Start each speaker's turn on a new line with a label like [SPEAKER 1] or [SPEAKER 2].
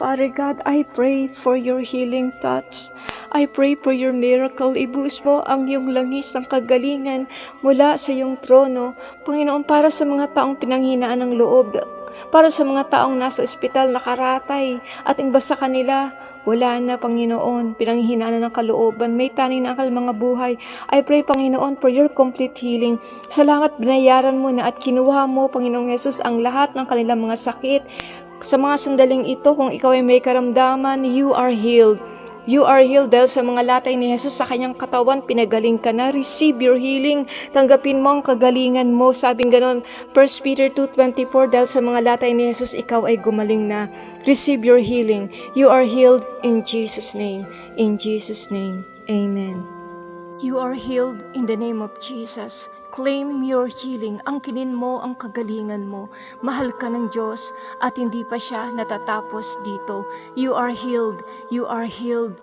[SPEAKER 1] Father God, I pray for your healing touch. I pray for your miracle. Ibuhos mo ang iyong langis ng kagalingan mula sa iyong trono. Panginoon, para sa mga taong pinanghinaan ng loob, para sa mga taong nasa ospital nakaratay at imbas sa kanila, wala na, Panginoon, pinanghihinaan na ng kalooban, may taning na ang mga buhay. I pray, Panginoon, for your complete healing. Salamat, binayaran mo na at kinuha mo, Panginoong Jesus, ang lahat ng kanilang mga sakit. Sa mga sandaling ito, kung ikaw ay may karamdaman, you are healed. You are healed dahil sa mga latay ni Jesus sa kanyang katawan, pinagaling ka na. Receive your healing. Tanggapin mo ang kagalingan mo. Sabing ganon, 1 Peter 2:24, dahil sa mga latay ni Jesus, ikaw ay gumaling na. Receive your healing. You are healed in Jesus' name. In Jesus' name. Amen. You are healed in the name of Jesus. Claim your healing. Angkinin mo ang kagalingan mo. Mahal ka ng Diyos at hindi pa siya natatapos dito. You are healed. You are healed.